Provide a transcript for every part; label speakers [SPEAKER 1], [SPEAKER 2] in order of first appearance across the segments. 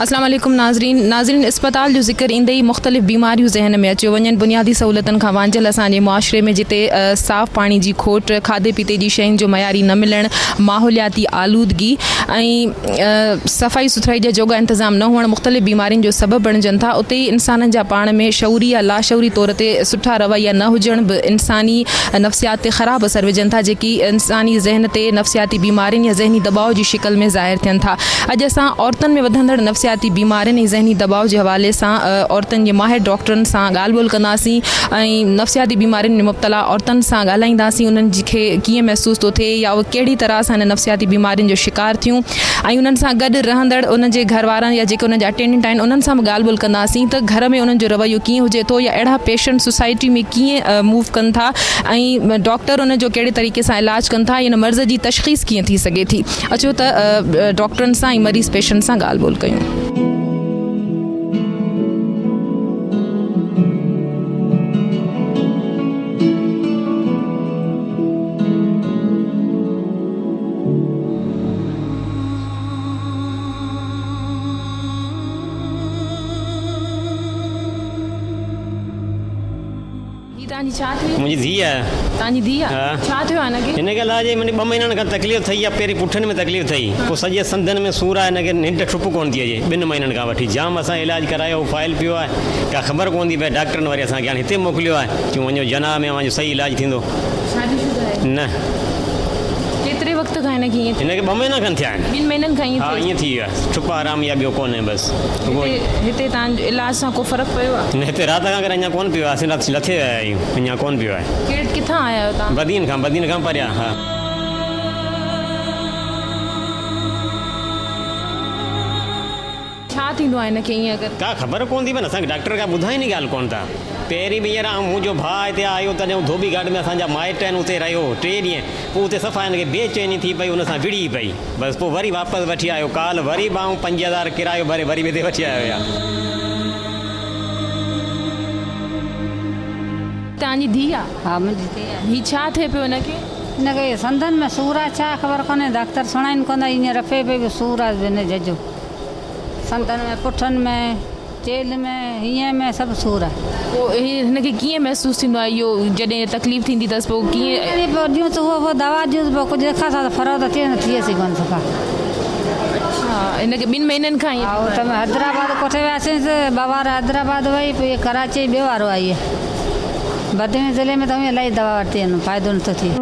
[SPEAKER 1] अस्सलाम वालेकुम नाज़रीन अस्पताल जो ज़िक्र ईंदे ई मुख़्तलिफ़ बीमारियूं ज़हन में अची वञनि। बुनियादी सहूलतनि खां वांझल असांजे मुआशरे में जिते साफ़ पाणी जी खोट, खाधे पीते जी शयुनि जो मयारी न मिलणु, माहौलियाती आलूदगी ऐं सफ़ाई सुथराई जा जोगा इंतज़ाम न हुअणु मुख़्तलिफ़ बीमारियुनि जो सबबु बणिजनि था। उते ई इंसाननि जा पाण में शऊरी या लाशऊरी तौर ते सुठा रवैया न हुजणु बि इंसानी नफ़्सियात ते ख़राबु असरु विझनि था, जेकी इंसानी ज़हन ते नफ़्सियाती बीमारियुनि या ज़हनी दबाव जी शिकल में ज़ाहिर थियनि था। अॼु असां औरतुनि में वधंदड़ नफ़्सियाती बीमारियुनि ऐं ज़हनी दबाव जे हवाले सां औरतुनि जे माहिर डॉक्टरनि सां ॻाल्हि ॿोल कंदासीं ऐं नफ़्सियाती बीमारियुनि में मुब्तला औरतुनि सां ॻाल्हाईंदासीं, उन्हनि खे कीअं महसूसु थो थिए या उहे कहिड़ी तरह सां हिन नफ़्सियाती बीमारियुनि जो शिकार थियूं, ऐं उन्हनि सां गॾु रहंदड़ उन्हनि जे घर वारनि या जेके उन्हनि जा अटेंडेंट आहिनि उन्हनि सां बि ॻाल्हि ॿोल कंदासीं त घर में उन्हनि जो रवैयो कीअं हुजे थो या अहिड़ा पेशेंट सोसाइटी में कीअं मूव कनि था ऐं डॉक्टर उन जो कहिड़े तरीक़े सां इलाजु कनि था, इन मर्ज़ जी तशख़ीस कीअं थी सघे थी। अचो त डॉक्टरनि सां ऐं मरीज़ पेशेंट सां ॻाल्हि ॿोल कयूं।
[SPEAKER 2] मुझी धी है।
[SPEAKER 1] तव्हांजी धीउ आहे? छा थियो आहे हिनखे?
[SPEAKER 2] हिनखे इलाज मुंहिंजी 2 महीननि खां तकलीफ़ थी आहे। पहिरीं पुठनि में तकलीफ़ थी, पोइ सॼे संदनि में सूर आहे, हिनखे निंड ठुप कोन थी अचे 2 महीननि खां वठी। जाम असां इलाजु करायो, फाइल पियो आहे, का ख़बर कोन थी पए। डॉक्टरनि वरी असांखे हाणे हिते मोकिलियो आहे कि वञो जना में वञो, सही इलाजु थींदो।
[SPEAKER 1] शादीशुदा आहे?
[SPEAKER 2] न।
[SPEAKER 1] केतिरे वक़्त खां हिनखे ईअं?
[SPEAKER 2] हिनखे 2 महीना खनि थिया आहिनि।
[SPEAKER 1] 2 महीननि खां
[SPEAKER 2] हा, ईअं थी वियो आहे। ठुप आराम या ॿियो कोन्हे बसि।
[SPEAKER 1] हिते तव्हांजो इलाज सां को फ़र्क़ु पियो आहे?
[SPEAKER 2] न, हिते राति खां करे अञा कोन पियो आहे। असीं लथे विया आहियूं, अञा कोन पियो आहे।
[SPEAKER 1] किथां आया आहियो तव्हां?
[SPEAKER 2] बदीन खां परियां। हा।
[SPEAKER 1] छा थींदो आहे हिनखे ईअं अगरि?
[SPEAKER 2] का ख़बर कोन थी पए न, असांखे डॉक्टर खां ॿुधाइनि ॻाल्हि कोन था। पहिरीं बि हींअर मुंहिंजो भाउ हिते आयो तॾहिं धोबी घाट में असांजा माइट आहिनि, उते रहियो 3 ॾींहं। पोइ उते सफ़ा हिनखे बेचैनी थी पई, उन सां विड़ी पई। बसि पोइ वरी वापसि वठी आयो। काल वरी मां 5000 किरायो भरे वरी हिते वठी आयो या।
[SPEAKER 1] तव्हांजी धीउ आहे?
[SPEAKER 3] हा, मुंहिंजी धीउ आहे।
[SPEAKER 1] हीउ छा थिए पियो हिनखे?
[SPEAKER 3] हिनखे संदनि में सूर आहे, छा ख़बर कोन्हे। डॉक्टर सुणाइनि कोन था, ईअं रफ़े पई सूर आहे हिन जजो। संदनि में, पुठनि में, चेल में, हीअं में सभु सूर आहे।
[SPEAKER 1] पोइ हिनखे कीअं महसूसु थींदो आहे इहो जॾहिं तकलीफ़ थींदी अथसि? पोइ कीअं
[SPEAKER 3] पोइ ॾियूं त उहो दवा ॾियूं पोइ कुझु देखा था त फ़र्क़ु त थिए न, थिए सघे कोन सफ़ा।
[SPEAKER 1] अच्छा, हिनखे 2 महीननि खां
[SPEAKER 3] हा, त हैदराबाद कोठे वियासीं त बाबा हैदराबाद वई, पोइ कराची ॿियो वारो आहे। इहे बदनी ज़िले में त इलाही दवा वरिती आहिनि, फ़ाइदो नथो थिए।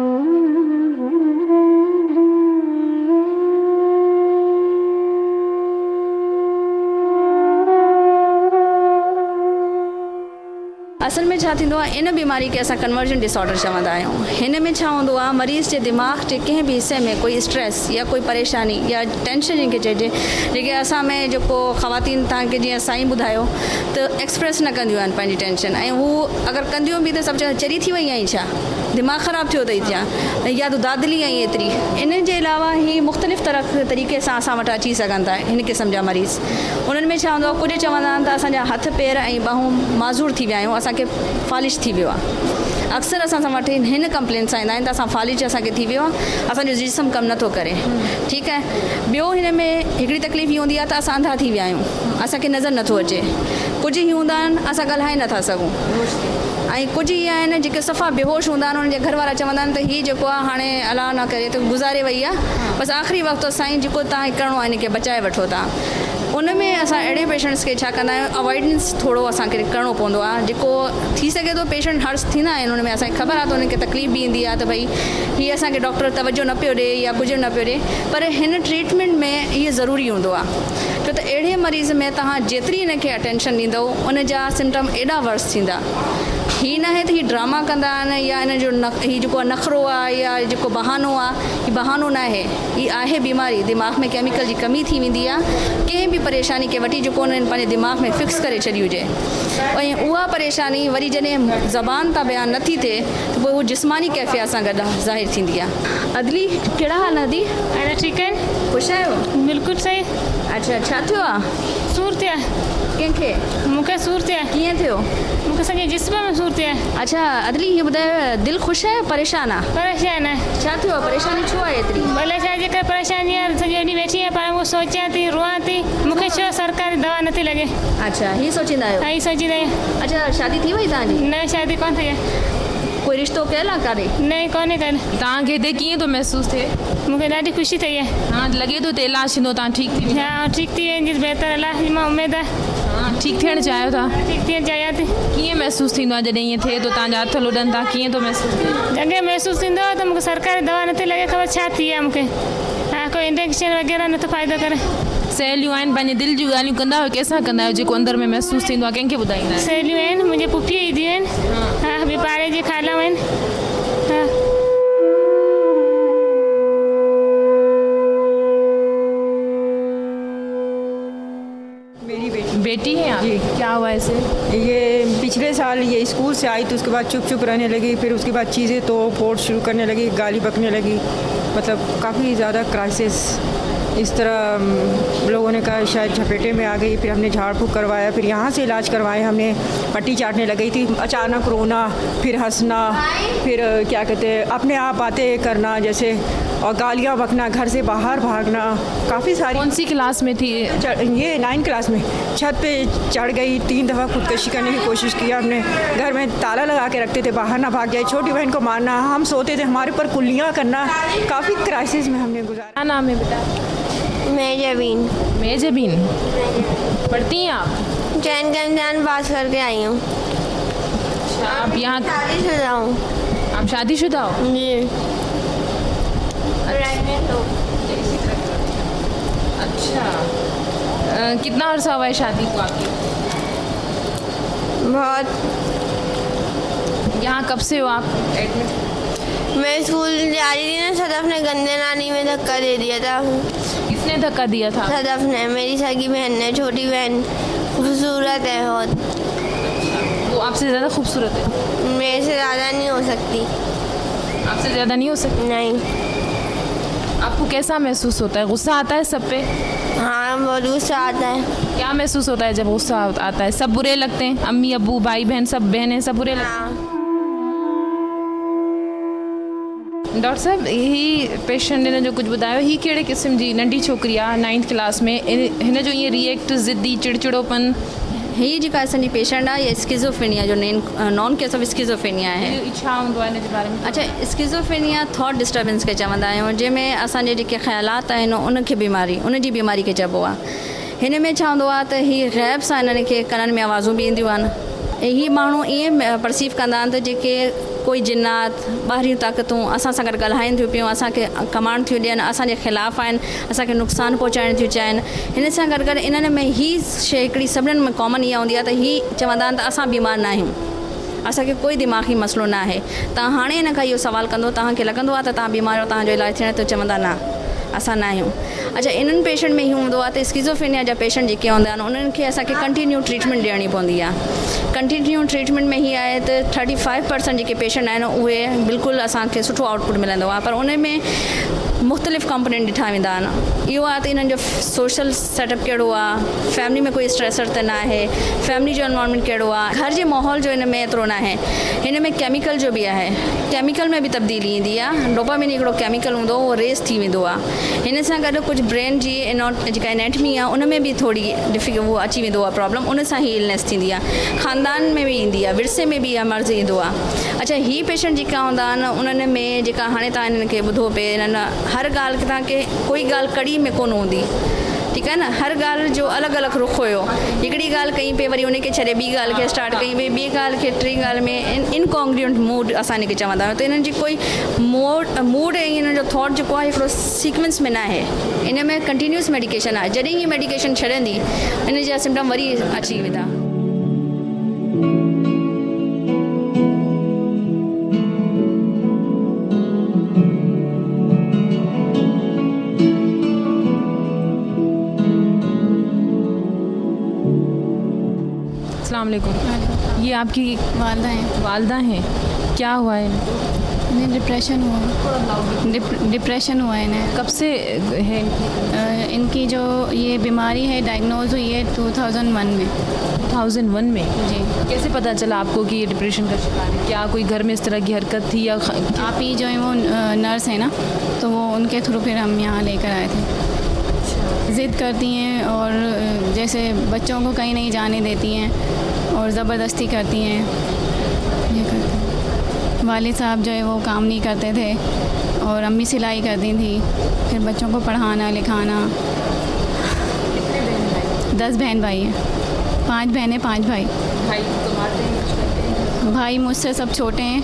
[SPEAKER 4] असल में छा थींदो आहे, इन बीमारी खे असां कन्वर्जन डिसऑर्डर चवंदा आहियूं। हिन में छा हूंदो आहे, मरीज़ जे दिमाग़ जे कंहिं बि हिसे में कोई स्ट्रेस या कोई परेशानी या टेंशन जंहिंखे चइजे, जेके असां में जेको ख़वातीन तव्हांखे जीअं साईं ॿुधायो त एक्सप्रेस न कंदियूं आहिनि पंहिंजी टेंशन, ऐं हू अगरि कंदियूं बि त सभु चवंदा चरी थी वई आई छा, दिमाग़ ख़राबु थियो अथई छा, या तूं दादली आई एतिरी। इन जे अलावा ही मुख़्तलिफ़ तरीक़े सां असां वटि अची सघनि था हिन क़िस्म जा मरीज़। उन्हनि में छा हूंदो आहे, कुझु चवंदा आहिनि त असांजा हथ पेर ऐं ॿाहूं माज़ूर थी विया आहियूं, असांखे फालिश थी वियो आहे। अक्सर असां वटि हिन कंप्लेन सां ईंदा आहिनि त असां फालिश असांखे थी वियो आहे, असांजो जिस्म कमु नथो करे। ठीकु आहे। ॿियो हिन में हिकिड़ी तकलीफ़ हीअ हूंदी आहे त असां अंधा थी विया आहियूं, असांखे नज़र नथो अचे। कुझु हीअ हूंदा आहिनि असां ॻाल्हाए नथा सघूं, ऐं कुझु इहे आहिनि जेके सफ़ा बेहोश हूंदा आहिनि। उन्हनि जे घर वारा चवंदा आहिनि त हीअ जेको आहे हाणे अलाह न करे त गुज़ारे वई आहे, बसि आख़िरी वक़्तु साईं जेको तव्हांखे करिणो आहे हिनखे बचाए वठो तव्हां। उन में असां अहिड़े पेशेंट्स खे छा कंदा आहियूं, अवॉइडेंस थोरो असांखे करिणो पवंदो आहे। जेको थी सघे थो पेशेंट हर्ष थींदा आहिनि, उन में असांखे ख़बर आहे त उनखे तकलीफ़ बि ईंदी आहे त भई हीअ असांखे डॉक्टर तवजो न पियो ॾिए या कुझु न पियो ॾिए, पर हिन ट्रीटमेंट में इहो ज़रूरी हूंदो आहे। छो त अहिड़े मरीज़ में तव्हां जेतिरी हिनखे अटेंशन ॾींदव उन जा सिम्टम एॾा वर्स थींदा। हीअ न आहे त हीअ ड्रामा कंदा आहिनि या हिन जो हीअ जेको नख़रो आहे या जेको बहानो आहे, हीअ बहानो न आहे, हीअ आहे बीमारी। दिमाग़ में केमिकल जी कमी थी वेंदी आहे कंहिं बि परेशानी खे वठी जेको उन्हनि पंहिंजे दिमाग़ में फिक्स करे छॾी हुजे, ऐं उहा परेशानी वरी जॾहिं ज़बान तां बयानु नथी थिए त पोइ उहा जिस्मानी कैफ़ियत सां गॾु ज़ाहिर थींदी आहे। अदली, कहिड़ा हाल आहे अदी?
[SPEAKER 5] अरे ठीकु आहे।
[SPEAKER 4] ख़ुशि आहियो?
[SPEAKER 5] बिल्कुलु सही।
[SPEAKER 4] अच्छा, छा थियो आहे?
[SPEAKER 5] सूर थिया।
[SPEAKER 4] कंहिंखे?
[SPEAKER 5] मूंखे सूर थिया।
[SPEAKER 4] कीअं थियो?
[SPEAKER 5] मूंखे सॼे जिस्म में सूर थिया।
[SPEAKER 4] अच्छा अदली, हीअ ॿुधायो, दिलि ख़ुशि आहे परेशान आहे?
[SPEAKER 5] परेशान आहे।
[SPEAKER 4] छा थियो आहे? परेशानी छो आहे एतिरी?
[SPEAKER 5] भले छा जेका परेशानी आहे, सॼो ॾींहुं वेठी आहियां, पर उहो सोचियां थी, रोआं थी, मूंखे छो सरकारी दवा नथी लगे
[SPEAKER 4] अच्छा ही सोचींदा आहियो
[SPEAKER 5] आई सोची रही
[SPEAKER 4] अच्छा शादी थी वई तव्हांजी
[SPEAKER 5] न शादी कोन थी
[SPEAKER 4] कोई रिश्तो कयल आहे काॾे
[SPEAKER 5] न कोन्हे कर
[SPEAKER 1] तव्हांखे हिते कीअं थो महसूसु थिए?
[SPEAKER 5] मूंखे ॾाढी ख़ुशी थी आहे
[SPEAKER 1] हाँ लॻे थो त इलाजु थींदो तव्हां ठीकु थी वेंदा?
[SPEAKER 5] हाँ ठीक थी वेंदी बहितर इलाज जी मां उमेद आहे
[SPEAKER 1] हाँ ठीकु थियणु चाहियो था?
[SPEAKER 5] ठीक थी चाहियां थी
[SPEAKER 1] कीअं महसूसु थींदो आहे जॾहिं ईअं थिए थो तव्हांजा हथ लुॾनि था कीअं थो महसूसु थिए?
[SPEAKER 5] अॻे महसूसु थींदो हो त मूंखे सरकारी दवा नथी लॻे ख़बर छा थी आहे मूंखे हा कोई इंजेक्शन वग़ैरह नथो फ़ाइदो करे
[SPEAKER 1] सहेलियूं आहिनि पंहिंजे दिलि जूं ॻाल्हियूं कंदा आहियो कंहिंसां कंदा आहियो जेको अंदरि में महसूसु थींदो आहे कंहिंखे ॿुधाईंदा आहियो?
[SPEAKER 5] सहेलियूं आहिनि मुंहिंजे पुफीअ जी धीअ आहिनि हा ॿी पाड़े जी ख़ालाऊं आहिनि हा
[SPEAKER 6] मेरी बेटी
[SPEAKER 1] बेटी है आप?
[SPEAKER 6] जी।
[SPEAKER 1] क्या हुआ इसे?
[SPEAKER 6] ये पिछले साल ये स्कूल से आई तो उसके बाद चुप चुप रहने लगी, फिर उसके बाद चीज़ें तो फोड़ शुरू करने लगी, गाली बकने लगी, मतलब काफ़ी ज़्यादा क्राइसिस इस तरह लोगों ने कहा शायद झपेटे में आ गई। फिर हमने झाड़ फूँक करवाया, फिर यहाँ से इलाज करवाए हमने, पट्टी चाटने लगी थी, अचानक रोना, फिर हंसना, फिर क्या कहते हैं अपने आप बातें करना जैसे, और गालियाँ बकना, घर से बाहर भागना, काफ़ी सारी।
[SPEAKER 1] कौन सी क्लास में थी?
[SPEAKER 6] ये 9 क्लास में छत पे चढ़ गई, 3 दफ़ा खुदकशी करने की कोशिश किया हमने, घर में ताला लगा के रखते थे बाहर ना भाग जाए, छोटी बहन को मारना, हम सोते थे हमारे ऊपर कुल्लियाँ करना, काफ़ी क्राइसिस में हमने गुजारा।
[SPEAKER 1] क्या नाम है बेटा?
[SPEAKER 7] मैं जबीन
[SPEAKER 1] मेजबीन। पढ़ती हैं आप?
[SPEAKER 7] चैन का इम्तिहान पास करके आई हूँ।
[SPEAKER 1] अच्छा आप यहाँ
[SPEAKER 7] शादीशुदा हूँ
[SPEAKER 1] आप शादीशुदा हो?
[SPEAKER 7] जी। प्रेग्नेंट हूँ।
[SPEAKER 1] अच्छा कितना अर्सा हुआ है शादी को आपकी?
[SPEAKER 7] बहुत।
[SPEAKER 1] यहाँ कब से हो आप एडमिट?
[SPEAKER 7] मैं स्कूल जा रही थी ना, सदफ ने गंदे नाली में धक्का दे दिया था।
[SPEAKER 1] किसने धक्का दिया था?
[SPEAKER 7] सदफ ने, मेरी सगी बहन ने, छोटी बहन, खूबसूरत है बहुत।
[SPEAKER 1] वो आपसे ज़्यादा खूबसूरत है?
[SPEAKER 7] मेरे से ज़्यादा नहीं हो सकती।
[SPEAKER 1] आपसे ज़्यादा नहीं हो सकती?
[SPEAKER 7] नहीं।
[SPEAKER 1] आपको कैसा महसूस होता है? गुस्सा आता है सब पे?
[SPEAKER 7] हाँ बहुत गुस्सा आता है।
[SPEAKER 1] क्या महसूस होता है जब गुस्सा आता है? सब बुरे लगते हैं? अम्मी अब्बू भाई बहन सब बहनें सब बुरे लगते हैं?
[SPEAKER 7] हाँ।
[SPEAKER 1] डॉक्टर साहब ही पेशेंट ने जो कुछ ॿुधायो ही कहिड़े क़िस्म जी नंढी छोकिरी आहे 9th क्लास में हिन जो ईअं रिएक्ट ज़िद्दी चिड़चिड़ोपन?
[SPEAKER 4] ही जेका असांजी पेशेंट आहे ये स्किज़ोफ्रेनिया जो नॉन केस ऑफ स्किज़ोफ्रेनिया आहे।
[SPEAKER 1] छा हूंदो आहे हिन जे बारे में?
[SPEAKER 4] अच्छा स्किज़ोफ्रेनिया थॉट डिस्टर्बेंस खे चवंदा आहियूं, जंहिंमें असांजे जेके ख़्यालात आहिनि उनखे उनजी बीमारी खे चइबो आहे। हिन में छा हूंदो आहे त ही ग़ैब सां इन्हनि खे कननि में आवाज़ूं बि ईंदियूं आहिनि। ही माण्हू ईअं परसीव कंदा आहिनि त जेके कोई जिन्नात ॿाहिरियूं ताक़तूं असां सां गॾु ॻाल्हाइनि थियूं पियूं, असांखे कमांड थियूं ॾियनि, असांजे ख़िलाफ़ु आहिनि, असांखे नुक़सानु पहुचाइण थियूं चाहिनि। हिन सां गॾु गॾु इन्हनि में ही शइ हिकिड़ी सभिनीनि में कॉमन इहा हूंदी आहे त ही चवंदा आहिनि त असां बीमार न आहियूं, असांखे कोई दिमाग़ी मसइलो न आहे। तव्हां हाणे हिन खां इहो सुवालु कंदो तव्हांखे लॻंदो आहे त तव्हां बीमार आहियो, तव्हांजो इलाजु थियण त चवंदा न असां न आहियूं। अच्छा इन्हनि पेशेंट में इहो हूंदो आहे त स्किज़ोफ्रेनिया जा पेशेंट जेके हूंदा आहिनि उन्हनि खे असांखे कंटिन्यू ट्रीटमेंट ॾियणी पवंदी आहे। कंटिन्यू ट्रीटमेंट में हीअ आहे त 35% जेके पेशेंट आहिनि उहे बिल्कुलु असांखे सुठो आउटपुट मिलंदो आहे, पर उन में मुख़्तलिफ़ कंपोनेंट ॾिठा वेंदा आहिनि। इहो आहे त इन्हनि जो सोशल सेटअप कहिड़ो आहे, फैमिली में कोई स्ट्रेसर त न आहे, फैमिली जो एनवायरनमेंट कहिड़ो आहे, घर जे माहौल जो हिन में एतिरो न आहे। हिन में केमिकल जो बि आहे, केमिकल में बि तब्दीली ईंदी आहे। डोपामिन हिकिड़ो केमिकल हूंदो उहो रेस थी वेंदो आहे। हिन सां गॾु कुझु ब्रेन जी जेका एनेटमी आहे उन में बि थोरी उहो अची वेंदो आहे प्रॉब्लम, उन सां ई इलनेस थींदी आहे। ख़ानदान में बि ईंदी आहे, विरसे में बि इहा मर्ज़ ईंदो आहे। अच्छा ही पेशेंट जेका हूंदा आहिनि उन्हनि में जेका हाणे तव्हां हिननि खे ॿुधो पिए, हिननि हर ॻाल्हि खे तव्हांखे कोई ॻाल्हि कड़ी में कोन हूंदी, ठीकु आहे न, हर ॻाल्हि जो अलॻि अलॻि रुख हुयो। हिकिड़ी ॻाल्हि कई पे वरी उनखे छॾे ॿी ॻाल्हि खे स्टार्ट कई, ॿी ॻाल्हि खे टी ॻाल्हि में इनकॉन्ग्रुएंट मूड असां हिनखे चवंदा आहियूं। त हिननि जी कोई मूड ऐं हिननि जो थॉट जेको आहे हिकिड़ो सीक्वेंस में न आहे। इन में कंटिन्यूस मेडिकेशन आहे, जॾहिं ही मेडिकेशन छॾंदी इन जा सिम्टम वरी अची वेंदा।
[SPEAKER 1] अस्सलाम वालेकुम। ये आपकी
[SPEAKER 5] वालदा हैं
[SPEAKER 1] वालदा हैं, क्या हुआ है इनको?
[SPEAKER 5] इन्हें डिप्रेशन हुआ है इन्हें।
[SPEAKER 1] कब से है इनकी?
[SPEAKER 5] इनकी जो ये बीमारी है डायग्नोज हुई है 2001 में।
[SPEAKER 1] 2001 में?
[SPEAKER 5] जी।
[SPEAKER 1] कैसे पता चला आपको कि ये डिप्रेशन का शिकार है? क्या कोई घर में इस तरह की हरकत थी या
[SPEAKER 5] आप ही जो है वो नर्स है ना, तो वो उनके थ्रू फिर हम यहाँ लेकर आए थे।
[SPEAKER 8] ज़िद करती हैं और जैसे बच्चों को कहीं नहीं जाने देती हैं और ज़बरदस्ती करती हैं, ये करती हैं। वालिद साहब जो है वो काम नहीं करते थे और अम्मी सिलाई करती थी, फिर बच्चों को पढ़ाना लिखाना। 10 बहन भाई हैं, 5 बहनें 5 भाई।
[SPEAKER 1] भाई तो मारते हैं, कुछ करते हैं?
[SPEAKER 8] भाई मुझसे सब छोटे हैं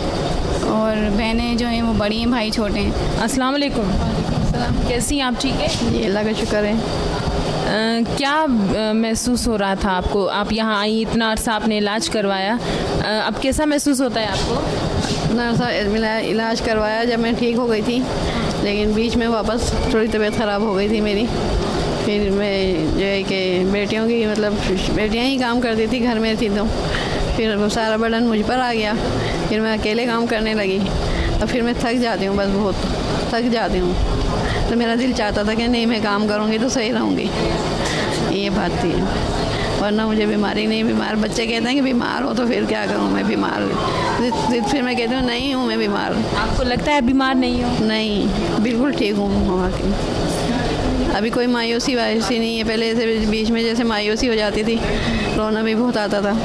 [SPEAKER 8] और बहनें जो हैं वो बड़ी हैं, भाई छोटे हैं।
[SPEAKER 1] अस्सलाम वालेकुम। कैसी हैं आप? ठीक है
[SPEAKER 9] जी, अल्लाह का शुक्र है।
[SPEAKER 1] क्या महसूस हो रहा था आपको? आप यहाँ आई, इतना अर्सा आपने इलाज करवाया, अब कैसा महसूस होता है आपको?
[SPEAKER 9] नर्सा इलाज करवाया जब मैं ठीक हो गई थी, लेकिन बीच में वापस थोड़ी तबीयत ख़राब हो गई थी मेरी। फिर मैं जो है कि बेटियों की मतलब बेटियां ही काम करती थी घर में थी, तो फिर वो सारा बर्डन मुझ पर आ गया। फिर मैं अकेले काम करने लगी, तो फिर मैं थक जाती हूँ, बस बहुत थक जाती हूँ। तो मेरा दिल चाहता था कि नहीं, मैं काम करूँगी तो सही रहूँगी, ये बात थी। वरना मुझे बीमारी नहीं, बीमार बच्चे कहते हैं कि बीमार हो, तो फिर क्या करूँ मैं बीमार। फिर मैं कहती हूँ नहीं हूँ मैं बीमार।
[SPEAKER 1] आपको लगता है बीमार नहीं हो?
[SPEAKER 9] नहीं, बिल्कुल ठीक हूँ वाकई। अभी कोई मायूसी वायूसी नहीं है। पहले ऐसे बीच में जैसे मायूसी हो जाती थी, रोना भी बहुत आता था,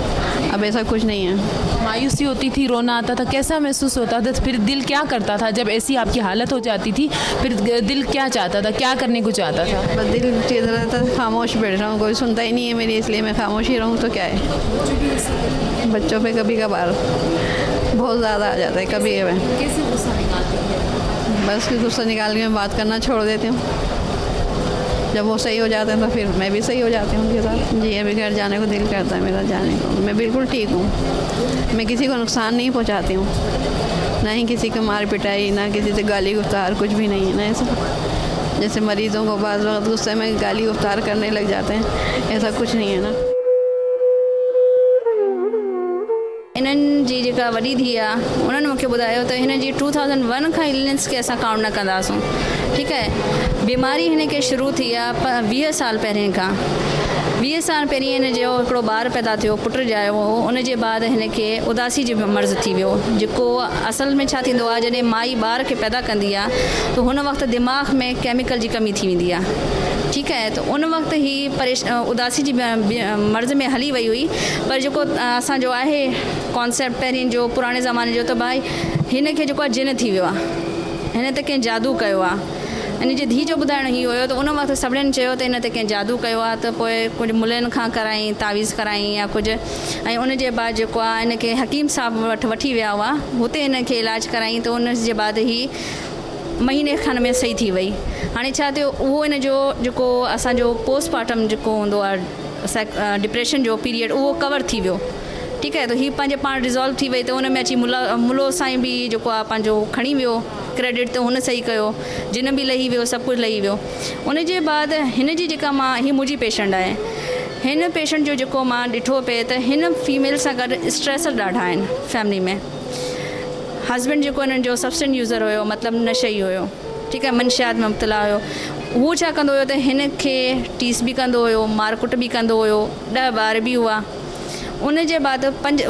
[SPEAKER 9] अब ऐसा कुछ नहीं है।
[SPEAKER 1] मायूसी होती थी, रोना आता था, कैसा महसूस होता था? फिर दिल क्या करता था जब ऐसी आपकी हालत हो जाती थी? फिर दिल क्या चाहता था, क्या करने को चाहता था?
[SPEAKER 9] बस दिल चीज रहता था खामोश बैठ रहा हूँ, कोई सुनता ही नहीं है मेरी, इसलिए मैं खामोश ही रहूँ तो क्या है। बच्चों पे कभी कभार बहुत ज़्यादा आ जाता है, कभी कभी।
[SPEAKER 1] कैसे गुस्सा निकालती है?
[SPEAKER 9] बस गुस्सा निकाल के मैं बात करना छोड़ देती हूँ। जब वो सही हो जाते हैं तो फिर मैं भी सही हो जाती हूँ उनके साथ। जी, अभी घर जाने को दिल करता है मेरा जाने को। मैं बिल्कुल ठीक हूँ, मैं किसी को नुकसान नहीं पहुँचाती हूँ, ना ही किसी को मार पिटाई, ना किसी से गाली गुफ्तार, कुछ भी नहीं है ना ऐसा। जैसे मरीज़ों को बाज़ वक्त गुस्से में गाली गुफ्तार करने लग जाते हैं, ऐसा कुछ नहीं है ना।
[SPEAKER 4] इन्हनि जी जेका वॾी धीउ आहे उन्हनि मूंखे ॿुधायो त हिन जी 2001 खां इलनेस खे असां काउंट न कंदासूं। ठीकु आहे, बीमारी हिन खे शुरू थी आहे 20 साल पहिरें खां। 20 साल पहिरीं हिन जो हिकिड़ो ॿारु पैदा थियो, पुटु ॼायो हो। उन जे बाद हिन खे उदासी जो मर्ज़ थी वियो, जेको असल में छा थींदो आहे, जॾहिं माई ॿार खे पैदा कंदी आहे त हुन वक़्तु दिमाग़ में केमिकल जी कमी थी वेंदी आहे। ठीकु आहे, त उन वक़्तु ही उदासी जी मर्ज़ में हली वई हुई। पर जेको असांजो आहे कॉन्सेप्ट पहिरीं जो पुराणे ज़माने जो, त भाई हिन खे जेको आहे जिन थी वियो आहे, हिन ते कंहिं जादू कयो आहे। हिन जी धीउ जो ॿुधाइणु हीअ हुयो त उन वक़्तु सभिनीनि चयो त हिन ते कंहिं जादू कयो आहे, त पोइ कुझु मुलनि खां कराई, तावीज़ कराई या कुझु। ऐं उन जे बाद जेको आहे हिन खे हकीम साहब वटि वठी विया हुआ, हुते हिन खे इलाजु कराई, त उन जे बाद ही महीने खनि में सही थी वई। हाणे छा थियो, उहो हिन जो जेको असांजो पोस्टमार्टम जेको हूंदो आहे डिप्रेशन जो पीरियड, उहो कवर थी वियो। ठीकु आहे, त हीअ पंहिंजे पाण रिज़ॉल्व थी वई, त उन में अची मुलो साईं बि जेको आहे पंहिंजो खणी वियो क्रेडिट, त हुन सही कयो, जिन बि लही वियो, सभु कुझु लही वियो। उन जे बाद हिन जी जेका मां, हीअ मुंहिंजी पेशेंट आहे, हिन पेशेंट जो जेको मां ॾिठो पिए त हिन फीमेल सां गॾु स्ट्रेसर ॾाढा आहिनि फैमिली में। हस्बैंड जेको हिननि जो सब्सटेंस यूज़र हुयो, मतिलबु नशई हुयो, ठीकु आहे, मनशियात में मुब्तला हुयो। उहो छा कंदो हुयो त हिन खे टीस बि कंदो हुयो, मारकुट बि कंदो हुयो, 10 ॿार बि हुआ। उन जे बाद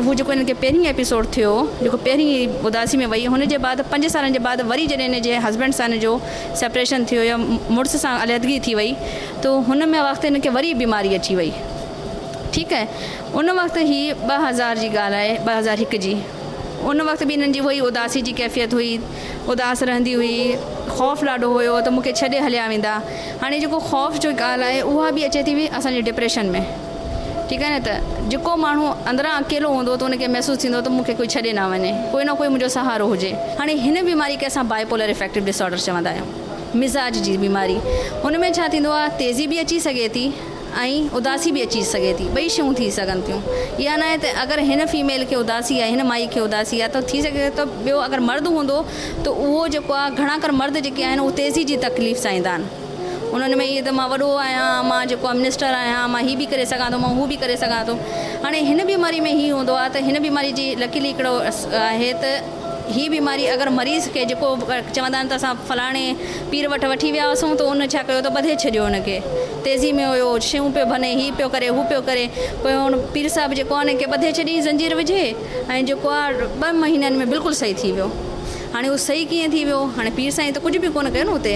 [SPEAKER 4] हू जेको हिन खे पहिरीं एपिसोड थियो, जेको पहिरीं उदासी में वई, हुन जे बाद 5 सालनि जे बाद वरी जॾहिं हिन जे हस्बैंड सां हिन जो सेपरेशन थियो या मुड़ुस सां अलहदगी थी वई, त हुन में वक़्तु हिन खे वरी बीमारी अची वई। ठीकु आहे, उन वक़्तु ही 2000 जी ॻाल्हि आहे, 2001 जी। उन वक़्तु बि हिननि जी उहा उदासी जी कैफ़ियत हुई, उदास रहंदी हुई, ख़ौफ़ ॾाढो हुयो त मूंखे छॾे हलिया वेंदा। हाणे जेको ख़ौफ़ जो ॻाल्हि आहे, उहा बि अचे थी असांजे डिप्रेशन में। ठीकु आहे न, त जेको माण्हू अंदरां अकेलो हूंदो त उनखे महसूसु थींदो त मूंखे कोई छॾे न वञे, कोई न कोई मुंहिंजो सहारो हुजे। हाणे हिन बीमारी खे असां बाइपोलर इफेक्टिव डिसऑर्डर चवंदा आहियूं, मिज़ाज जी बीमारी। हुन में छा थींदो आहे, तेज़ी बि अची सघे थी ऐं उदासी बि अची सघे थी, ॿई शयूं थी सघनि थियूं। या न आहे त अगरि हिन फीमेल खे उदासी आहे, हिन माई खे उदासी आहे, त थी सघे त ॿियो अगरि मर्द हूंदो त उहो जेको आहे, घणा कर मर्द जेके आहिनि उहे तेज़ी जी तकलीफ़ सां ईंदा आहिनि। उन्हनि में इहे त मां वॾो आहियां, मां जेको आहे मिनिस्टर आहियां, मां हीअ बि करे सघां थो, मां हू बि करे सघां थो। हाणे हिन बीमारी में हीअ हूंदो आहे त हिन बीमारी जी लकीली हिकिड़ो आहे त हीअ बीमारी अगरि मरीज़ खे जेको चवंदा आहिनि त असां फलाणे पीर वटि वठी विया हुआसीं, त उन छा कयो त ॿधे छॾियो हुनखे, तेज़ी में हुयो, शयूं पियो भने, हीअ पियो करे, हू पियो करे। पोइ हुन पीर साहिबु जेको आहे हुनखे ॿधे छॾी, ज़ंजीर विझे, ऐं जेको आहे 2 महीननि में बिल्कुलु सही थी वियो। हाणे उहो सही कीअं थी वियो, हाणे पीर साईं त कुझु बि कोन कयो न हुते,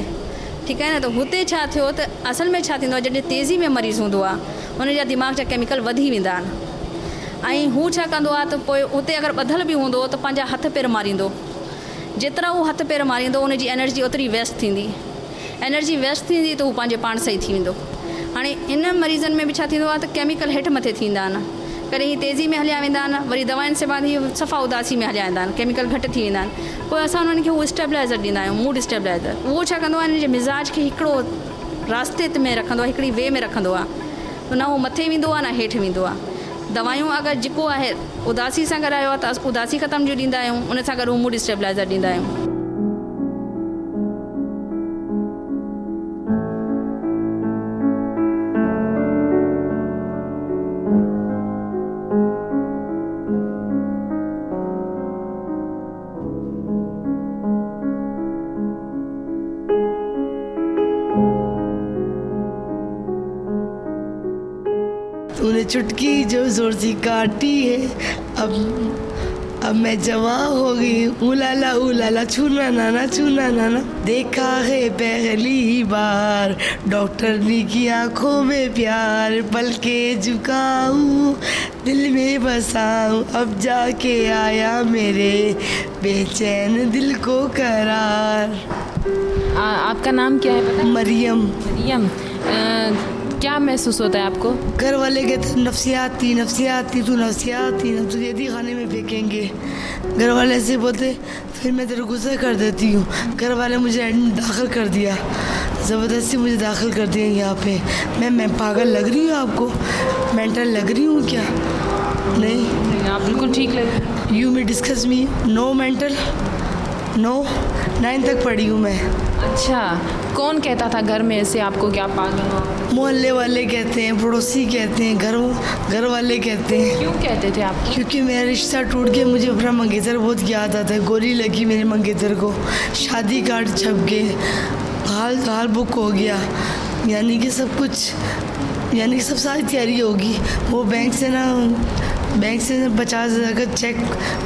[SPEAKER 4] ठीकु आहे न। त हुते छा थियो त असल में छा थींदो आहे, जॾहिं तेज़ी में मरीज़ हूंदो आहे उन जा दिमाग़ जा केमिकल वधी वेंदा आहिनि ऐं हू छा कंदो आहे त पोइ उते अगरि ॿधल बि हूंदो त पंहिंजा हथ पेर मारींदो। जेतिरा उहो हथ पेर मारींदो उन जी एनर्जी ओतिरी वेस्ट थींदी। एनर्जी वेस्ट थींदी त हू पंहिंजे पाण सही थी वेंदो। हाणे इन मरीज़नि में बि छा थींदो आहे त केमिकल हेठि मथे थींदा आहिनि, कॾहिं ही तेज़ी में हलिया वेंदा आहिनि, वरी दवाउनि से बाद ही सफ़ा उदासी में हलिया वेंदा आहिनि, केमिकल घटि थी वेंदा आहिनि। पोइ असां उन्हनि खे उहो स्टेबलाइज़र ॾींदा आहियूं, मूड स्टेबलाइज़र। उहो छा कंदो आहे, हिन जे मिज़ाज खे हिकिड़ो रास्ते में रखंदो आहे, हिकिड़ी वे में रखंदो आहे, न उहो मथे वेंदो आहे न हेठि वेंदो आहे। दवायूं अगरि जेको आहे उदासी सां गॾु आयो आहे त उदासी ख़तमु जो ॾींदा आहियूं, उन सां गॾु मूड स्टेबलाइज़र ॾींदा आहियूं।
[SPEAKER 10] तूने चुटकी जो जोर सी काटी है, अब मैं जवां हो गई, उलाला छूना नाना देखा है पहली बार, डॉक्टर ने की आंखों में प्यार, पलके झुकाऊं दिल में बसाऊं, अब जाके आया मेरे बेचैन दिल को करार।
[SPEAKER 1] आपका नाम क्या है पता?
[SPEAKER 10] मरियम।
[SPEAKER 1] क्या महसूस होता है आपको?
[SPEAKER 10] घर वाले कहते नफसियाती तू नफसियाती ना, तुझे यदि खाने में फेंकेंगे। घर वाले ऐसे बोलते, फिर मैं तेरे गुस्सा कर देती हूँ। घर वाले मुझे दाखिल कर दिया, ज़बरदस्ती मुझे दाखिल कर दिया यहाँ पे। मैं पागल लग रही हूँ आपको? मेंटल लग रही हूँ क्या? नहीं,
[SPEAKER 1] आप बिल्कुल ठीक लग।
[SPEAKER 10] You may discuss me, no mental, no. 9 तक पढ़ी हूँ मैं।
[SPEAKER 1] अच्छा, कौन कहता था घर में ऐसे आपको कि आप पागल हो?
[SPEAKER 10] मोहल्ले वाले कहते हैं, पड़ोसी कहते हैं, घर वाले कहते हैं।
[SPEAKER 1] क्यों कहते थे आप?
[SPEAKER 10] क्योंकि मेरा रिश्ता टूट के मुझे अपना मंगेतर बहुत याद आता है। गोली लगी मेरे मंगेतर को, शादी कार्ड छप गए, हाल बुक हो गया, यानी कि सब कुछ, यानी कि सब सारी तैयारी होगी। वो बैंक से 50,000 का चेक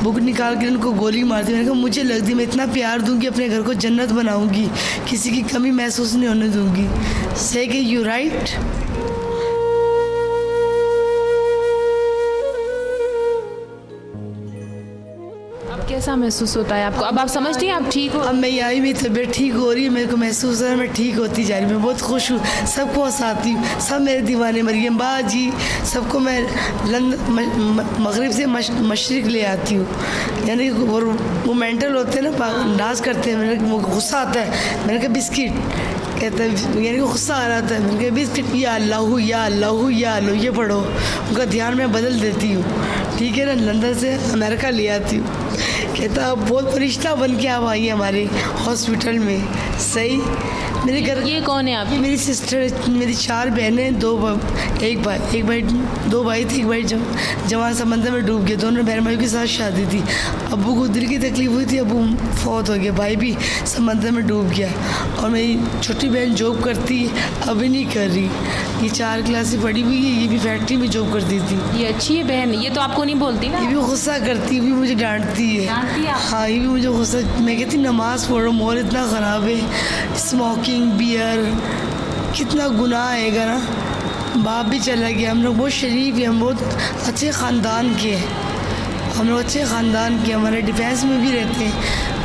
[SPEAKER 10] बुक निकाल के उनको गोली मार दी। मैंने कहा मुझे लगती मैं इतना प्यार दूंगी, अपने घर को जन्नत बनाऊंगी, किसी की कमी महसूस नहीं होने दूंगी। से कि यू राइट।
[SPEAKER 1] अब कैसा महसूस होता है आपको? अब आप समझती हैं आप ठीक हो?
[SPEAKER 10] अब मैं आई, मेरी तबीयत ठीक हो रही है, मेरे को महसूस हो रहा है मैं ठीक होती जा रही हूँ। मैं बहुत खुश हूँ, सबको हंसाती हूँ, सब मेरे दीवाने। मरियम बाजी सबको मैं मगरिब से मशरिक ले आती हूँ। यानी वो मेंटल होते हैं ना, डांस करते हैं, मेरे गुस्सा आता है, मैंने कहा बिस्किट कहते हैं, यानी कि गुस्सा आ रहा था, मैंने कहा बिस्किट, या अल्लाह ये पढ़ो। उनका ध्यान मैं बदल देती हूँ, ठीक है ना। लंदन से अमेरिका ले आती हूँ, कहता अब बहुत फरिश्ता बन के आप आई हमारे हॉस्पिटल में। सही। मेरे घर
[SPEAKER 1] ये कौन है आप?
[SPEAKER 10] ये मेरी सिस्टर, मेरी 4 बहनें, 2 भाई, 2 भाई थे। एक भाई जवान समंदर में डूब गए। दोनों बहन भाइयों के साथ शादी थी। अब्बू को दिल की तकलीफ हुई थी, अब्बू फौत हो गया, भाई भी समंदर में डूब गया। और मेरी छोटी बहन जॉब करती है, अभी नहीं कर रही, ये 4 क्लास से पढ़ी हुई है, ये भी फैक्ट्री में जॉब करती थी।
[SPEAKER 1] ये अच्छी है बहन, ये तो आपको नहीं बोलती ना?
[SPEAKER 10] ये भी गुस्सा करती है, भी मुझे डांटती है। हाँ, ये भी मुझे गुस्सा, मैं कहती नमाज़ पढ़ो, माहौल इतना ख़राब है, स्मोकिंग, बियर, कितना गुनाह आएगा ना। बाप भी चला गया, हम लोग बहुत शरीफ हैं, हम बहुत अच्छे ख़ानदान के हैं, हम लोग अच्छे ख़ानदान के, हमारे डिफेंस में भी रहते हैं,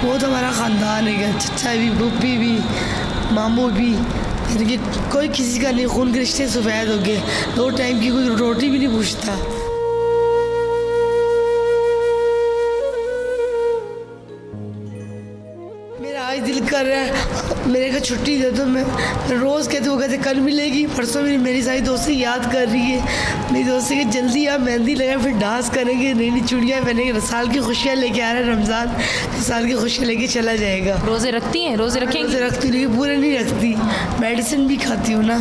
[SPEAKER 10] बहुत हमारा ख़ानदान है, चचा भी, फूफी भी, मामू भी, यानी कि कोई किसी का नहीं, खून के रिश्ते सफ़ेद हो गए। 2 टाइम की कोई रोटी भी नहीं पूछता। आज दिल कर रहा है मेरे को छुट्टी दे दो। मैं रोज़ कहती हूँ, कहते कल मिलेगी, परसों मेरी सारी दोस्तें याद कर रही है। मेरी दोस्तें कि जल्दी आप मेहंदी लगाए, फिर डांस करेंगे, नई नई चूड़ियाँ पहनेंगे, साल की खुशियाँ लेके आ रहे हैं रमज़ान, साल की खुशियाँ लेके चला जाएगा।
[SPEAKER 1] रोज़े रखती हैं? रोज़े रखेंगे?
[SPEAKER 10] रोज़े रखती हूँ, लेकिन पूरे नहीं रखती, मेडिसिन भी खाती हूँ ना।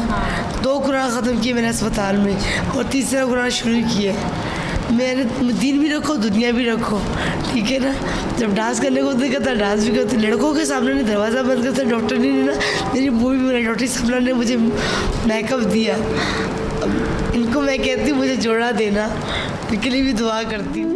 [SPEAKER 10] 2 कुरान ख़त्म किए मैंने अस्पताल में, और 3रा कुरान शुरू किए। मैंने दीन भी रखो, दुनिया भी रखो, ठीक है ना। जब डांस करने को दिक्कत था, डांस भी करते। लड़कों के सामने ने दरवाज़ा बंद करता, डॉक्टर ने ना, मेरी मूवी में डॉक्टर सामने ने मुझे मेकअप दिया। इनको मैं कहती हूँ मुझे जोड़ा देना, इनके लिए भी दुआ करती हूँ।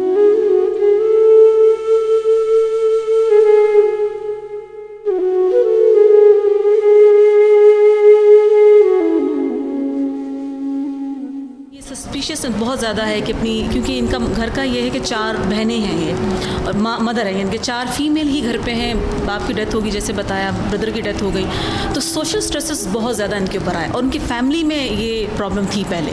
[SPEAKER 11] स्ट्रेस बहुत ज़्यादा है कि अपनी, क्योंकि इनका घर का ये है कि 4 बहनें हैं ये और मदर है, इनके 4 फीमेल ही घर पे हैं, बाप की डेथ हो गई जैसे बताया, ब्रदर की डेथ हो गई, तो सोशल स्ट्रेसेस बहुत ज़्यादा इनके ऊपर आए और उनकी फैमिली में ये प्रॉब्लम थी पहले,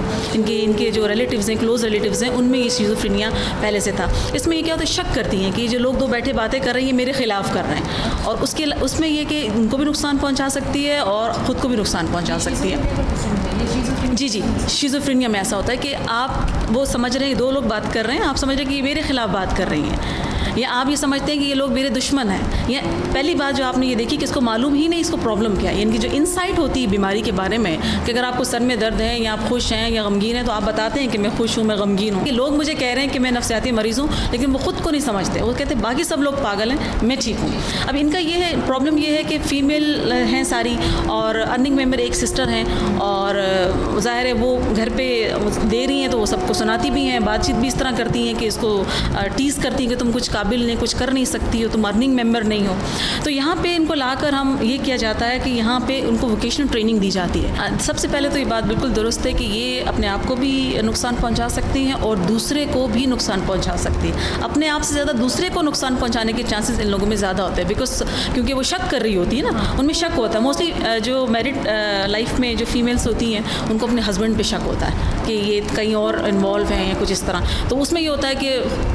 [SPEAKER 11] इनके जो रिलेटिव्स हैं, क्लोज रिलेटिव्स हैं, उनमें ये शिज़ोफ्रेनिया पहले से था। इसमें ये क्या होता है, शक करती हैं कि जो लोग 2 बैठे बातें कर रहे हैं ये मेरे खिलाफ कर रहे हैं, और उसमें ये कि उनको भी नुकसान पहुँचा सकती है और ख़ुद को भी नुकसान पहुँचा सकती है। जी, शिज़ोफ्रेनिया में ऐसा होता है कि आप वो समझ रहे हैं 2 लोग बात कर रहे हैं, आप समझ रहे हैं कि ये मेरे खिलाफ बात कर रही हैं, या आप ये समझते हैं कि ये लोग मेरे दुश्मन हैं। या पहली बात जो आपने ये देखी कि इसको मालूम ही नहीं इसको प्रॉब्लम क्या है, यानी कि जो इंसाइट होती है बीमारी के बारे में कि अगर आपको सर में दर्द है या आप खुश हैं या गमगीन हैं तो आप बताते हैं कि मैं खुश हूँ, मैं गमगीन हूँ। लोग मुझे कह रहे हैं कि मैं नफ्सियाती मरीज़ हूँ, लेकिन वो ख़ुद को नहीं समझते, वो कहते हैं बाकी सब लोग पागल हैं, मैं ठीक हूँ। अब इनका ये है प्रॉब्लम, ये है कि फ़ीमेल हैं सारी और अर्निंग मेंबर एक सिस्टर हैं, और ज़ाहिर है वो घर पर दे रही हैं तो वो सबको सुनाती भी हैं, बातचीत भी इस तरह करती हैं कि इसको टीज़ करती हैं कि तुम कुछ काबिल नहीं, कुछ कर नहीं सकती हो, तुम अर्निंग मेंबर नहीं हो। तो यहाँ पे इनको लाकर हम ये किया जाता है कि यहाँ पे उनको वोकेशनल ट्रेनिंग दी जाती है। सबसे पहले तो ये बात बिल्कुल दुरुस्त है कि ये अपने आप को भी नुकसान पहुँचा सकती हैं और दूसरे को भी नुकसान पहुँचा सकती है। अपने आप से ज़्यादा दूसरे को नुकसान पहुँचाने के चांसेस इन लोगों में ज़्यादा होते हैं, क्योंकि वो शक कर रही होती है ना, उनमें शक होता है। मोस्टली जो मैरिड लाइफ में जो फीमेल्स होती हैं उनको अपने हस्बैंड पे शक होता है कि ये कहीं और इन्वॉल्व हैं या कुछ इस तरह, तो उसमें ये होता है कि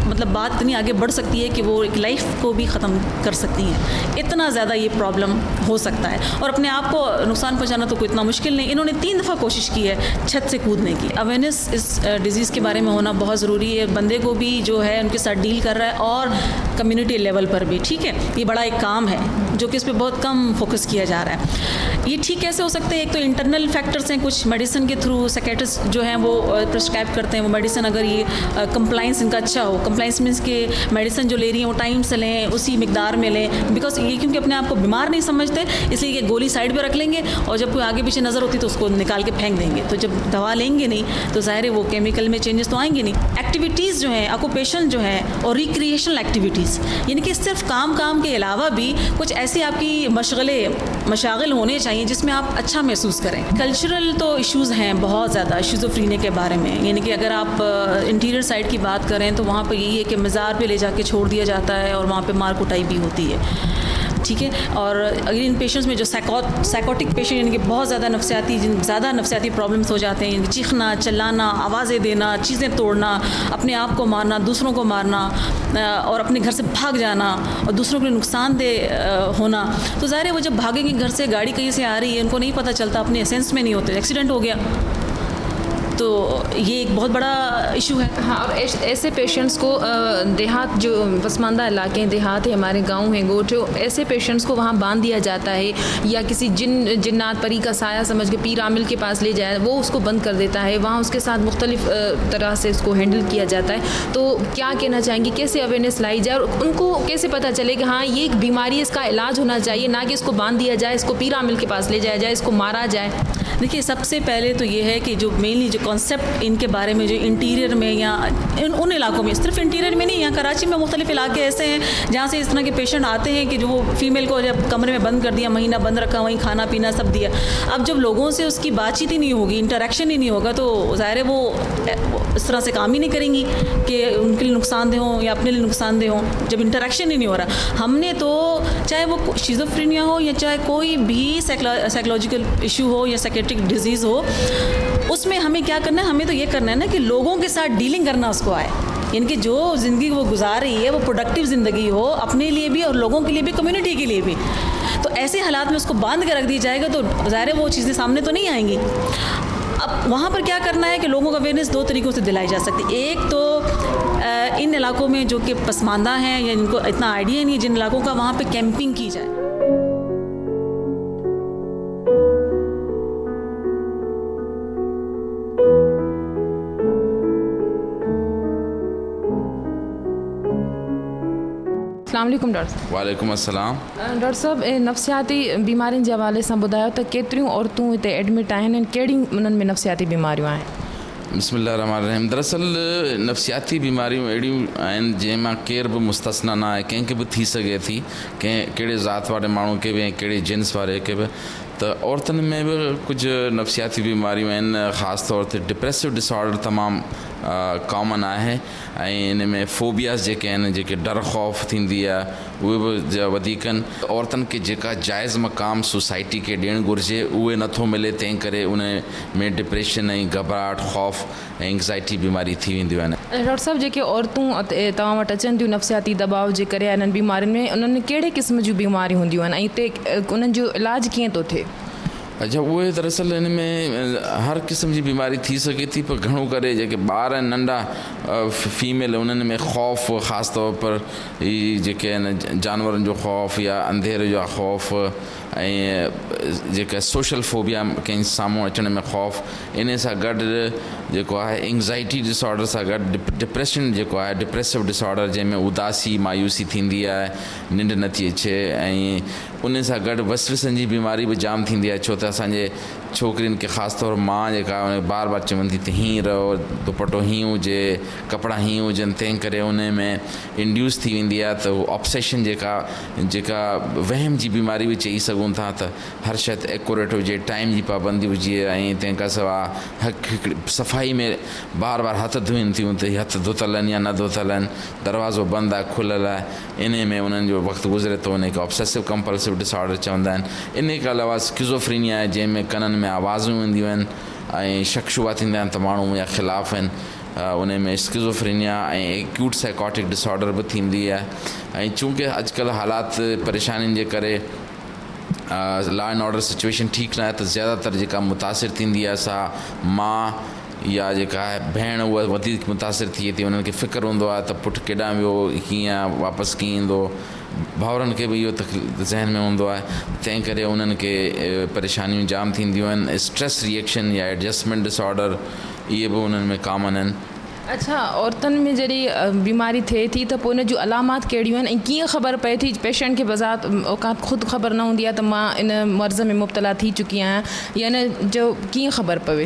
[SPEAKER 11] मतलब बात इतनी आगे बढ़ सकती है कि वो एक लाइफ को भी ख़त्म कर सकती हैं, इतना ज़्यादा ये प्रॉब्लम हो सकता है। और अपने आप को नुकसान पहुंचाना तो कोई इतना मुश्किल नहीं। इन्होंने 3 दफ़ा कोशिश की है छत से कूदने की। अवेयरनेस इस डिज़ीज़ के बारे में होना बहुत ज़रूरी है, बंदे को भी जो है उनके साथ डील कर रहा है और कम्युनिटी लेवल पर भी, ठीक है, ये बड़ा एक काम है जो कि इस पर बहुत कम फोकस किया जा रहा है। ये ठीक कैसे हो सकते हैं, एक तो इंटरनल फैक्टर्स हैं, कुछ मेडिसिन के थ्रू साइकियाट्रिस्ट जो हैं वो प्रिस्क्राइब करते हैं वो मेडिसिन, अगर ये कंप्लाइंस इनका अच्छा हो, कंप्लाइंस मीन्स के मेडिसिन जो ले रही हैं वो टाइम से लें, उसी मिकदार में लें, बिकॉज ये क्योंकि अपने आप को बीमार नहीं समझते इसलिए ये गोली साइड पे रख लेंगे और जब कोई आगे पीछे नज़र होती तो उसको निकाल के फेंक देंगे। तो जब दवा लेंगे नहीं तो ज़ाहिर है वो केमिकल में चेंजेस तो आएंगे नहीं। एक्टिविटीज़ जो हैं, ऑक्यूपेशन जो है और रिक्रिएशनल एक्टिविटीज़, यानी कि सिर्फ काम के अलावा भी कुछ ऐसे आपकी मशागिल होने चाहिए जिसमें आप अच्छा महसूस करें। कल्चरल तो इश्यूज़ हैं बहुत ज़्यादा शिज़ोफ्रेनिया के बारे में, यानी कि अगर आप इंटीरियर साइड की बात करें तो वहाँ पर यही है कि मज़ार पे ले जाके छोड़ दिया जाता है और वहाँ पे मार कुटाई भी होती है, ठीक है। और अगर इन पेशेंट्स में जो साइकोटिक पेशेंट यानी कि बहुत ज़्यादा नफ्सियाती प्रॉब्लम्स हो जाते हैं, चीखना, चिल्लाना, आवाज़ें देना, चीज़ें तोड़ना, अपने आप को मारना, दूसरों को मारना और अपने घर से भाग जाना और दूसरों को नुकसानदेह होना, तो ज़ाहिर है वो जब भागेंगे घर से, गाड़ी कहीं से आ रही है, उनको नहीं पता चलता, अपने सेंस में नहीं होते, एक्सीडेंट हो गया, तो ये एक बहुत बड़ा इशू है।
[SPEAKER 1] हाँ, और ऐसे पेशेंट्स को देहात, जो पसमानदा इलाके हैं, देहात है, हमारे गांव हैं, गोठ, ऐसे पेशेंट्स को वहाँ बांध दिया जाता है या किसी जिन्नात परी का साया समझ के पीर आमिल के पास ले जाए, वो उसको बंद कर देता है, वहाँ उसके साथ मुख्तलिफ तरह से उसको हैंडल किया जाता है। तो क्या कहना चाहेंगे, कैसे अवेयरनेस लाई जाए और उनको कैसे पता चले कि हाँ ये एक बीमारी है, इसका इलाज होना चाहिए, ना कि इसको बांध दिया जाए, इसको पीर आमिल के पास ले जाया जाए, इसको मारा जाए?
[SPEAKER 11] देखिए, सबसे पहले तो ये है कि जो मेनली जो कॉन्सेप्ट इनके बारे में जो इंटीरियर में या उन इलाकों में, सिर्फ इंटीरियर में नहीं, यहाँ कराची में मुख्तलिफ इलाके ऐसे हैं जहाँ से इस तरह के पेशेंट आते हैं कि जो वो फीमेल को जब कमरे में बंद कर दिया, महीना बंद रखा, वहीं खाना पीना सब दिया। अब जब लोगों से उसकी बातचीत ही नहीं होगी, इंटरेक्शन ही नहीं होगा, तो ज़ाहिर है वो इस तरह से काम ही नहीं करेंगी कि उनके लिए नुकसानदेह हों या अपने लिए नुकसानदेह हों, जब इंटरेक्शन ही नहीं हो रहा। हमने तो चाहे वो शिज़ोफ्रेनिया हो या चाहे कोई भी साइकोलॉजिकल इशू हो या साइकेट्रिक डिजीज़ हो, उसमें हमें क्या करना है, हमें तो ये करना है ना कि लोगों के साथ डीलिंग करना उसको आए, यानी कि जो ज़िंदगी वो गुजार रही है वो प्रोडक्टिव ज़िंदगी हो, अपने लिए भी और लोगों के लिए भी, कम्युनिटी के लिए भी। तो ऐसे हालात में उसको बांध के रख दिया जाएगा तो ज़ाहिर है वो चीज़ें सामने तो नहीं आएंगी। अब वहाँ पर क्या करना है कि लोगों को अवेयरनेस 2 तरीक़ों से दिलाई जा सकती है। एक तो इन इलाकों में जो कि पसमानदा हैं या इनको इतना आइडिया नहीं है जिन इलाकों का, वहाँ पर कैंपिंग की जाए।
[SPEAKER 1] अस्सलाम वालेकुम डॉक्टर साहब।
[SPEAKER 12] वालेकुम अस्सलाम।
[SPEAKER 1] डॉक्टर साहब, नफ़्सियाती बीमारियुनि जे हवाले सां ॿुधायो त केतिरियूं औरतूं हिते एडमिट आहिनि, कहिड़ी उन्हनि में नफ़्सियाती बीमारियूं आहिनि?
[SPEAKER 12] बिस्मिल्लाहिर्रहमानिर्रहीम। दरअसल नफ़्सियाती बीमारियूं अहिड़ियूं आहिनि जंहिंमां केर बि मुस्तस्ना न आहे, कंहिंखे बि थी सघे थी, कहिड़े ज़ात वारे माण्हू खे बि ऐं कहिड़े जिन्स वारे खे बि। तो औरतुनि में भी कुछ नफ़सियाती बीमारियूं आहिनि, ख़ासि तौर ते डिप्रेसिव डिसऑर्डर तमामु कॉमन आहे ऐं इन में फोबियास जेके आहिनि, जेके डर ख़ौफ़ थींदी आहे उहे बि वधीक आहिनि। औरतुनि खे जेका जाइज़ मक़ाम सोसाइटी खे ॾियणु घुरिजे उहे नथो मिले, तंहिं करे उन में डिप्रेशन ऐं घबराहट ख़ौफ़ ऐं एंग्ज़ाइटी बीमारी थी वेंदियूं आहिनि।
[SPEAKER 1] डॉक्टर साहब, जेके औरतूं तव्हां वटि अचनि थियूं नफ़सियाती दबाव जे करे इन्हनि बीमारियुनि में, उन्हनि कहिड़े क़िस्म जूं बीमारियूं हूंदियूं आहिनि ऐं हिते उन्हनि जो इलाजु कीअं थो थिए?
[SPEAKER 12] अच्छा, उहे दरअसल हिन में हर क़िस्म जी बीमारी थी सघे थी, पर घणो करे जेके ॿार आहिनि नंढा फीमेल, उन्हनि में ख़ौफ़ ख़ासि तौर पर ही जेके आहिनि जानवरनि जो ख़ौफ़ या अंधेरे जो ख़ौफ़ ऐं जेका सोशल फोबिया कंहिं साम्हूं अचण में ख़ौफ़, इन सां गॾु जेको आहे एंग्ज़ाइटी डिसऑर्डर सां गॾु डिप्रेशन जेको आहे डिप्रेसिव डिसऑर्डर, जंहिंमें उदासी मायूसी थींदी आहे, निंड नथी अचे ऐं उन सां गॾु वसवसनि जी बीमारी बि जाम थींदी आहे। छो त असांजे छोकिरियुनि खे ख़ासि तौर माउ जेका आहे उन बार बार चवंदी त हीअं रहो, दुपटो हीअं हुजे, कपिड़ा हीअं हुजनि, तंहिं करे उन में इंड्यूस थी वेंदी आहे त उहो ऑब्सेशन जेका वहम जी बीमारी बि चई सघूं था त हर शइ एक्यूरेट हुजे, टाइम जी पाबंदी हुजे ऐं तंहिं खां सवाइ सफ़ाई में बार बार हथ धोइनि थियूं त हथ धोतल आहिनि या न धोतल आहिनि, दरवाज़ो बंदि आहे खुलियल आहे, इन में उन्हनि जो वक़्तु गुज़रे थो, उनखे ऑब्सेसिव कंपल्सिव डिसऑर्डर चवंदा आहिनि। इन खां अलावा स्किज़ोफ्रेनिया आहे, जंहिंमें कननि में आवाज़ूं ईंदियूं आहिनि ऐं शक शुबा थींदा आहिनि त माण्हू मुंहिंजा ख़िलाफ़ु आहिनि, उन में स्किज़ोफ्रेनिया ऐं एक्यूट साइकोटिक डिसऑर्डर बि थींदी आहे। ऐं चूंकि अॼुकल्ह हालात परेशानियुनि जे करे लॉ एंड ऑर्डर सिचुएशन ठीकु न आहे, त ज़्यादातर जेका मुतासिर थींदी आहे सा माउ या जेका आहे भेण, उहा वधीक मुतासिर थिए थी। उन्हनि खे फ़िक्रु हूंदो आहे त पुटु केॾांहुं वियो, कीअं वापसि कीअं ईंदो, भाउरनि खे बि इहो ज़हन में हूंदो आहे, तंहिं करे उन्हनि खे परेशानियूं जाम थींदियूं आहिनि। स्ट्रेस रिएक्शन या एडजस्टमेंट डिसऑर्डर इहे बि उन्हनि में कॉमन आहिनि।
[SPEAKER 1] अच्छा, औरतुनि में जॾहिं बीमारी थिए थी त पोइ उन जूं अलामात कहिड़ियूं आहिनि ऐं कीअं ख़बर पए थी? पेशेंट खे बज़ात औकात ख़ुदि ख़बर न हूंदी आहे त मां इन मर्ज़ में मुब्तला थी चुकी आहियां, या इन जो कीअं ख़बर पवे?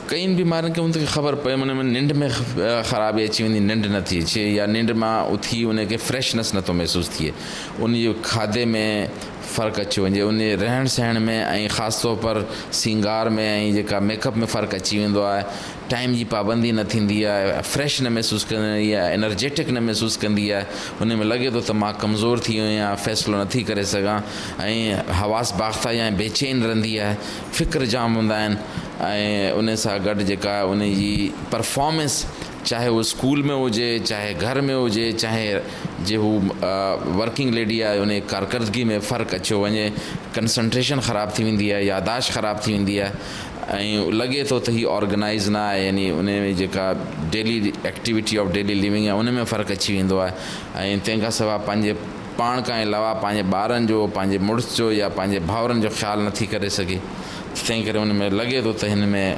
[SPEAKER 12] कई बीमारियुनि खे उनखे ख़बर पए, उन में निंड में ख़राबी अची वेंदी, निंड नथी अचे या निंड मां उथी उनखे फ्रेशनेस नथो महसूसु थिए, उन जो खाधे में फ़र्क़ु अची वञे, उन रहण सहण में ऐं ख़ासि तौर पर सिंगार में ऐं जेका मेकअप में फ़र्क़ु अची वेंदो आहे, टाइम जी पाबंदी न थींदी आहे, फ्रेश न महसूसु कंदी आहे, एनर्जेटिक न महसूसु कंदी आहे, उन में लॻे थो त मां कमज़ोर थी वियो आहियां, फ़ैसिलो नथी करे सघां ऐं हवास बाख़्ता या बेचैन रहंदी आहे, फ़िक्र जाम हूंदा आहिनि ऐं उन सां गॾु जेका उन जी परफॉर्मेंस, चाहे वो स्कूल में हुजे, चाहे घर में हुजे, चाहे जे हू वर्किंग लेडी आहे, उन कारकर्दगी में फ़र्क़ु अचियो वञे, कंसंट्रेशन ख़राबु थी वेंदी आहे, यादाश्त ख़राबु थी वेंदी आहे ऐं लॻे थो त हीअ ऑर्गेनाइज़ न आहे, यानी उन में जेका daily activity of daily living आहे उन में फ़र्क़ु अची वेंदो आहे ऐं तंहिंखां सवाइ पंहिंजे पाण खां अलावा पंहिंजे ॿारनि जो, पंहिंजे मुड़ुस जो या पंहिंजे भाउरनि जो ख़्यालु नथी करे सघे, तंहिं करे उन में लॻे थो त हिन में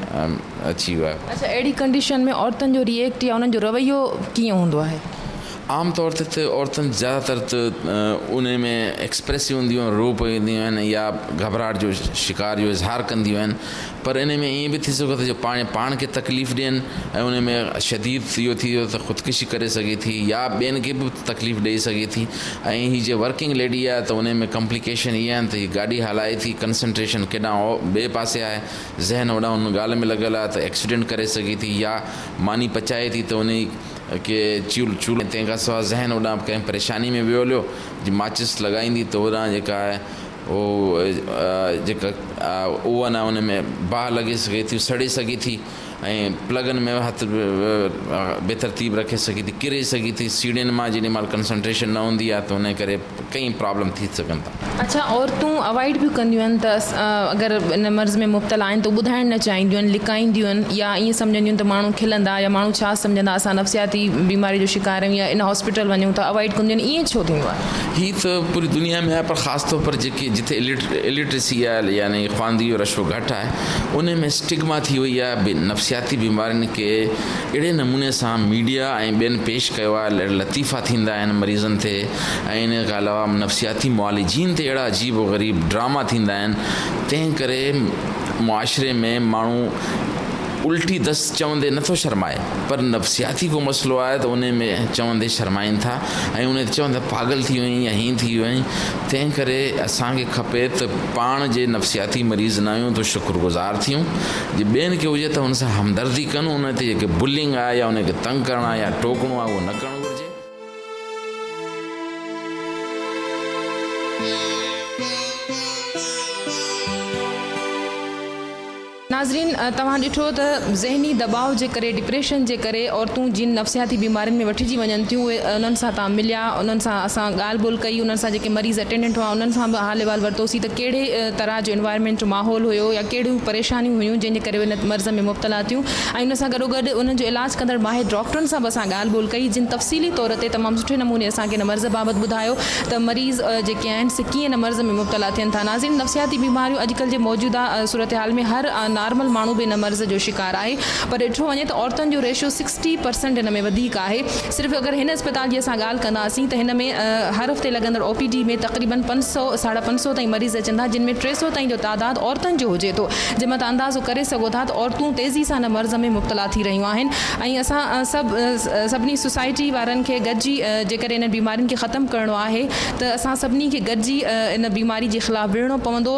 [SPEAKER 12] अची वियो आहे।
[SPEAKER 1] अच्छा, अहिड़ी कंडीशन में औरतुनि जो रिएक्ट या उन्हनि जो रवैयो कीअं हूंदो आहे?
[SPEAKER 12] आम तौर ते औरतुनि ज़्यादातर त उन में एक्सप्रेसिव हूंदियूं आहिनि, रोप ईंदियूं आहिनि या घबराहट जो शिकार जो इज़हार कंदियूं आहिनि, पर इन में ईअं बि थी सघे थो जो पाण खे तकलीफ़ ॾियनि ऐं उन में शदीद इहो थी वियो त ख़ुदकुशी करे सघे थी या ॿियनि खे बि तकलीफ़ ॾेई सघे थी। ऐं हीअ जे वर्किंग लेडी आहे त उन में कॉम्प्लिकेशन इहे आहिनि त हीअ गाॾी हलाए थी, कंसंट्रेशन केॾांहुं ॿिए पासे आहे, ज़हन होॾां हुन ॻाल्हि में लॻियल आहे त एक्सीडेंट करे सघे थी या मानी पचाए थी त उन के चूल, तंहिंखां सवाइ ज़हन होॾां कंहिं परेशानी में वियो हलियो, जी माचिस लॻाईंदी त होॾां जेका आहे उहो जेका ओवन आहे उन में बाहि लॻी सघे थी, सड़े सघे थी ऐं प्लगनि में हथ बेतरतीब रखे सघे थी, किरे सघे थी, सीढ़ियुनि मां जेॾी महिल कंसंट्रेशन न हूंदी आहे त उन करे कई प्रॉब्लम थी सघनि था।
[SPEAKER 1] अच्छा, औरतूं अवॉइड बि कंदियूं आहिनि त अगरि इन मर्ज़ में मुब्तला आहिनि त ॿुधाइण न चाहींदियूं आहिनि, लिकाईंदियूं आहिनि या ईअं सम्झंदियूं आहिनि त माण्हू खिलंदा या माण्हू छा सम्झंदा असां नफ़सियाती बीमारी जो शिकार आहियूं या इन हॉस्पिटल वञूं त अवॉइड कंदियूं आहिनि, ईअं छो थींदो आहे?
[SPEAKER 12] हीअ त पूरी दुनिया में आहे, पर ख़ासि तौर पर जिथे इलिटरेसी आहे यानी ख़्वानदी जो रशो घटि आहे, उन में स्टिग्मा थी वई आहे, नफ़सियाती बीमारियुनि खे अहिड़े नमूने सां मीडिया ऐं ॿियनि पेश कयो आहे, लतीफ़ा थींदा आहिनि मरीज़नि ते ऐं इन खां अलावा नफ़सियाती मुआलिजीन ते अहिड़ा अजीब व ग़रीब ड्रामा थींदा आहिनि, तंहिं करे मुआशरे में माण्हू उल्टी दस्त चवंदे नथो शर्माए, पर नफ़सियाती को मसइलो आहे त उन में चवंदे शर्माइनि था ऐं उन ते चवंदा पागल थी वई या हीअं थी वई। तंहिं करे असांखे खपे त पाण जे नफ़सियाती मरीज़ न आहियूं त शुक्रगुज़ार थियूं, जे ॿियनि खे हुजे त हुन सां हमदर्दी कनि, उन ते जेके बुलिंग आहे या उनखे तंग करणु आहे या टोकणो आहे उहो न करणु घुरिजे।
[SPEAKER 1] नाज़रीन, तव्हां ॾिठो त ज़हनी दबाव जे करे, डिप्रेशन जे करे औरतूं जिन नफ़सियाती बीमारियुनि में वठिजी वञनि थियूं, उहे उन्हनि सां तव्हां मिलिया, उन्हनि सां असां ॻाल्हि ॿोल कई, उन्हनि सां जेके मरीज़ अटेंडेंट हुआ उन्हनि सां बि हाल अहिवाल वरितोसीं त कहिड़े तरह जो इन्वायरमेंट माहौल हुयो या कहिड़ियूं परेशानियूं हुयूं जंहिंजे करे उन मर्ज़ में मुब्तला थियूं, ऐं उन सां गॾोगॾु उन्हनि जो इलाजु कंदड़ माहिर डॉक्टरनि सां बि असां ॻाल्हि ॿोल कई, जिन तफ़सीली तौर ते तमामु सुठे नमूने असांखे इन मर्ज़ बाबति ॿुधायो त मरीज़ जेके आहिनि से कीअं इन मर्ज़ में मुब्तला थियनि था। नाज़रीन, नफ़सियाती बीमारियूं अॼुकल्ह जे मौजूदा सूरत हाल में हर नॉर्मल माण्हू बि इन मर्ज़ जो शिकार आहे, पर ॾिठो वञे त औरतुनि जो रेशियो 60% हिन में वधीक आहे। सिर्फ़ु अगरि हिन अस्पताल जी असां ॻाल्हि कंदासीं त हिन में हर हफ़्ते लॻंदड़ OPD में तक़रीबन 500-550 ताईं मरीज़ अचनि था, जिन में 300 ताईं जो तादादु औरतुनि जो हुजे थो, जंहिंमां तव्हां अंदाज़ो करे सघो था त औरतूं तेज़ी सां हिन मर्ज़ में मुब्तला थी रहियूं आहिनि। ऐं असां सभिनी सोसाइटी वारनि खे गॾिजी जेकॾहिं इन बीमारियुनि खे ख़तमु करिणो आहे त असां सभिनी खे गॾिजी इन बीमारी जे ख़िलाफ़ु विढ़णो पवंदो।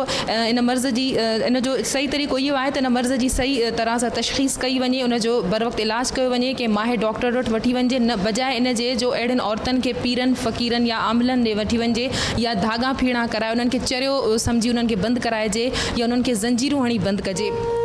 [SPEAKER 1] इन मर्ज़ जी इन जो सही तरीक़ो इहो आहे त इन मर्ज़ जी सही तरह सां तशख़ीस कई वञे, उन जो बर वक़्तु इलाजु कयो वञे, कि माहिर डॉक्टर वटि वठी वञिजे, न बजाए इन जे जो अहिड़नि औरतुनि खे पीरनि फ़क़ीरनि या आमलनि ॾे वठी वञिजे या धागा फीणा कराए उन्हनि खे चरियो सम्झी उन्हनि खे बंदि कराइजे या उन्हनि खे ज़ंजीरूं हणी बंदि कजे।